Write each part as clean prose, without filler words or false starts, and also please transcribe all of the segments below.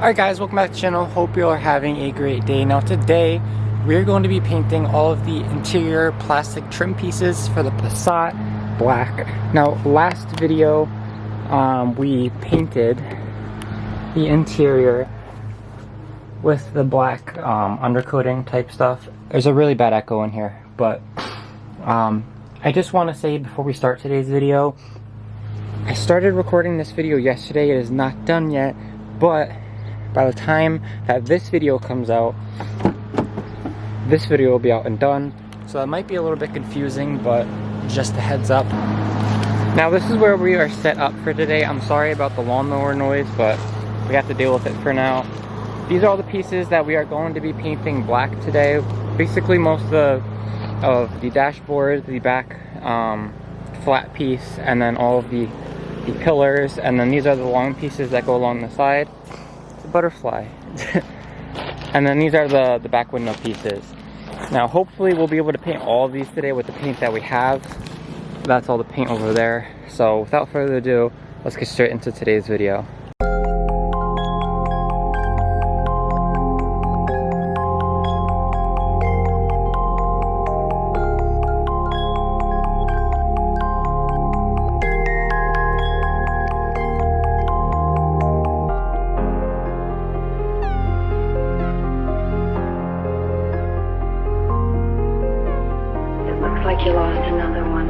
Alright guys, welcome back to the channel. Hope you are having a great day. Now today, we're going to be painting all of the interior plastic trim pieces for the Passat black. Now last video, we painted the interior with the black undercoating type stuff. There's a really bad echo in here, but I just want to say before we start today's video, I started recording this video yesterday. It is not done yet, but by the time that this video comes out, this video will be out and done. So that might be a little bit confusing, but just a heads up. Now this is where we are set up for today. I'm sorry about the lawnmower noise, but we have to deal with it for now. These are all the pieces that we are going to be painting black today. Basically most of the dashboard, the back flat piece, and then all of the pillars, and then these are the long pieces that go along the side. Butterfly. And then these are the back window pieces. Now hopefully we'll be able to paint all of these today with the paint that we have. That's all the paint over there. So without further ado, let's get straight into today's video. Like you lost another one.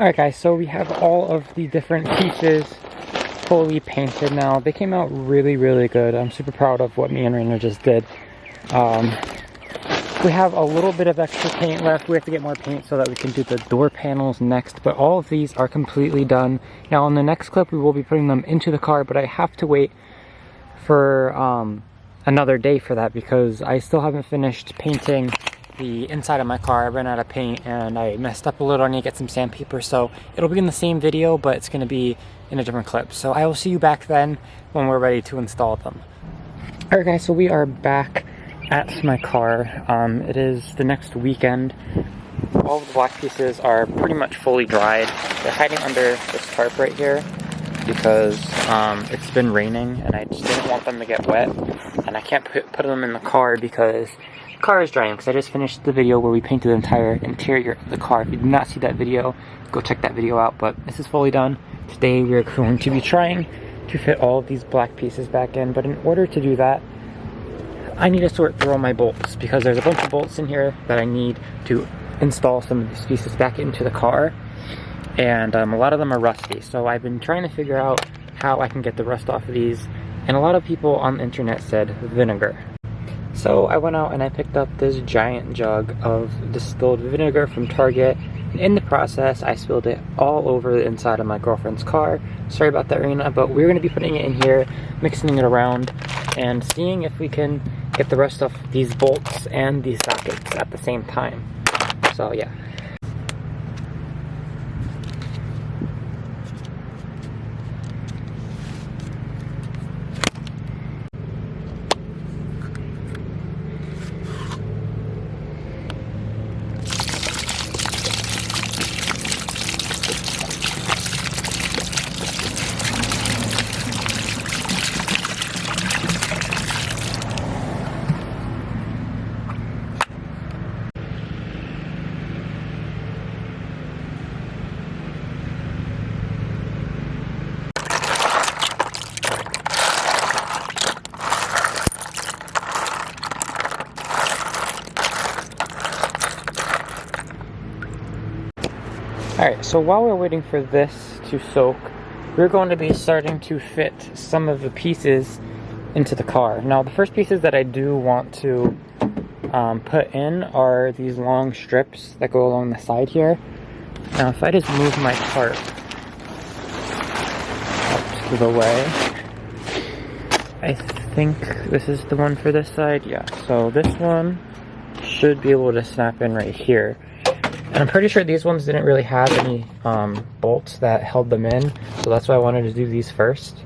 Alright guys, so we have all of the different pieces fully painted now. They came out really, really good. I'm super proud of what me and Rainer just did. We have a little bit of extra paint left. We have to get more paint so that we can do the door panels next, but all of these are completely done. Now in the next clip we will be putting them into the car, but I have to wait for another day for that because I still haven't finished painting the inside of my car. I ran out of paint and I messed up a little. I need to get some sandpaper, so it'll be in the same video, but it's going to be in a different clip. So I will see you back then when we're ready to install them. Alright guys, so we are back at my car. It is the next weekend. All of the black pieces are pretty much fully dried. They're hiding under this tarp right here because it's been raining and I just didn't want them to get wet, and I can't put them in the car because the car is drying, because I just finished the video where we painted the entire interior of the car. If you did not see that video, go check that video out, but this is fully done. Today we are going to be trying to fit all of these black pieces back in, but in order to do that I need to sort through all my bolts because there's a bunch of bolts in here that I need to install some of these pieces back into the car, and a lot of them are rusty, so I've been trying to figure out how I can get the rust off of these, and a lot of people on the internet said vinegar. So I went out and I picked up this giant jug of distilled vinegar from Target, and in the process I spilled it all over the inside of my girlfriend's car. Sorry about that, Rena, but we're going to be putting it in here, mixing it around, and seeing if we can get the rest of these bolts and these sockets at the same time. So yeah. Alright, so while we're waiting for this to soak, we're going to be starting to fit some of the pieces into the car. Now, the first pieces that I do want to put in are these long strips that go along the side here. Now, if I just move my cart out to the way, I think this is the one for this side. Yeah, so this one should be able to snap in right here. And I'm pretty sure these ones didn't really have any bolts that held them in, so that's why I wanted to do these first.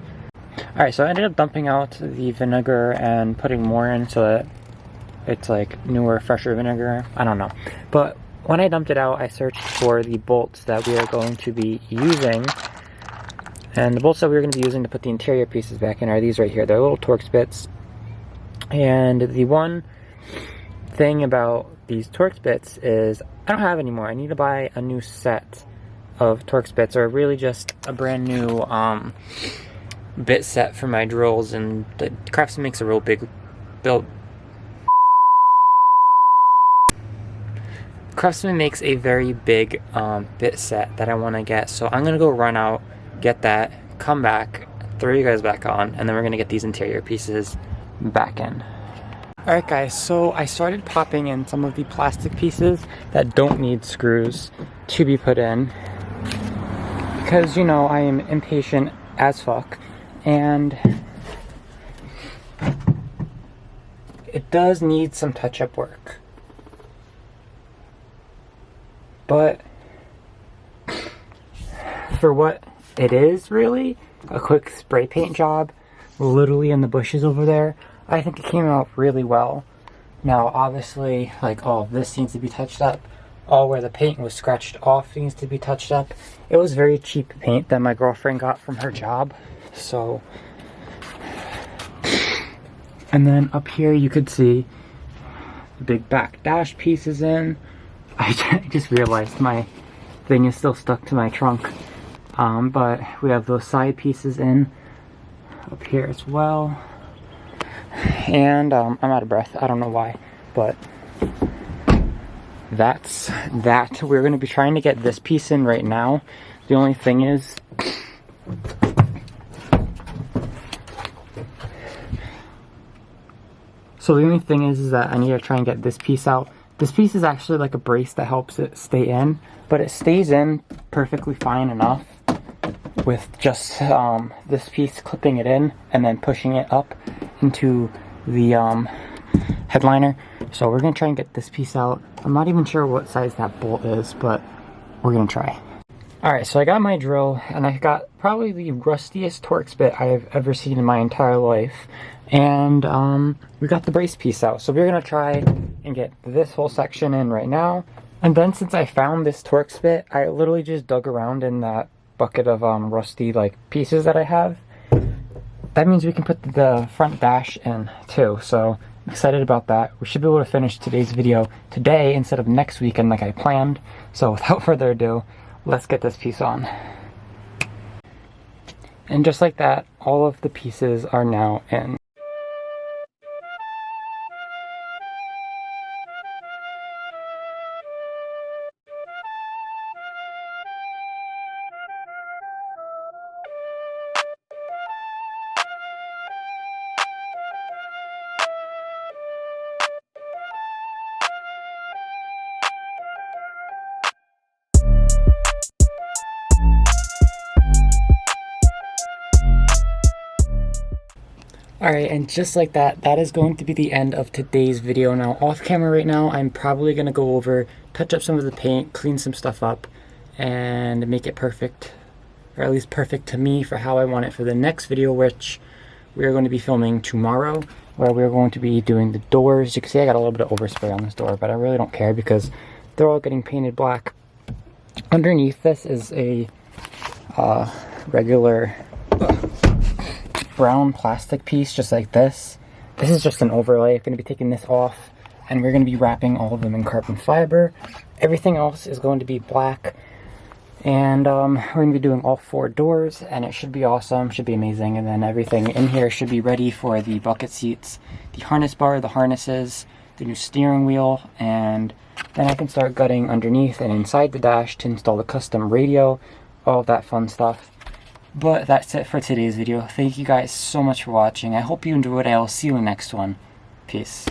Alright, so I ended up dumping out the vinegar and putting more in so that it's like newer, fresher vinegar. I don't know. But when I dumped it out, I searched for the bolts that we are going to be using. And the bolts that we're going to be using to put the interior pieces back in are these right here. They're little Torx bits. And the one thing about these Torx bits is I don't have any more. I need to buy a new set of Torx bits, or really just a brand new bit set for my drills, and the Craftsman makes a real big build. Craftsman makes a very big bit set that I want to get, so I'm gonna go run out, get that, come back, throw you guys back on, and then we're gonna get these interior pieces back in. Alright guys, so I started popping in some of the plastic pieces that don't need screws to be put in because, you know, I am impatient as fuck, and it does need some touch-up work. But for what it is, really, a quick spray paint job, literally in the bushes over there, I think it came out really well. Now, obviously, like, all of this needs to be touched up. All where the paint was scratched off needs to be touched up. It was very cheap paint that my girlfriend got from her job, so. And then up here you could see the big back dash pieces in. I just realized my thing is still stuck to my trunk. But we have those side pieces in up here as well. And I'm out of breath. I don't know why, but that's that. We're going to be trying to get this piece in right now. The only thing is, is that I need to try and get this piece out. This piece is actually like a brace that helps it stay in, but it stays in perfectly fine enough with just this piece clipping it in and then pushing it up into the headliner. So we're gonna try and get this piece out. I'm not even sure what size that bolt is, but we're gonna try. Alright, so I got my drill, and I got probably the rustiest Torx bit I've ever seen in my entire life. And we got the brace piece out. So we're gonna try and get this whole section in right now. And then since I found this Torx bit, I literally just dug around in that bucket of rusty like pieces that I have. That means we can put the front dash in too. So I'm excited about that. We should be able to finish today's video today instead of next weekend like I planned. So without further ado, let's get this piece on. And just like that, all of the pieces are now in. Alright, and just like that, that is going to be the end of today's video. Now, off camera right now, I'm probably going to go over, touch up some of the paint, clean some stuff up, and make it perfect, or at least perfect to me for how I want it for the next video, which we are going to be filming tomorrow, where we're going to be doing the doors. You can see I got a little bit of overspray on this door, but I really don't care because they're all getting painted black. Underneath this is a regular brown plastic piece, just like this. This is just an overlay. I'm going to be taking this off, and we're going to be wrapping all of them in carbon fiber. Everything else is going to be black, and we're going to be doing all 4 doors, and it should be awesome, should be amazing. And then everything in here should be ready for the bucket seats, the harness bar, the harnesses, the new steering wheel, and then I can start gutting underneath and inside the dash to install the custom radio, all of that fun stuff. But that's it for today's video. Thank you guys so much for watching. I hope you enjoyed. I'll see you in the next one. Peace.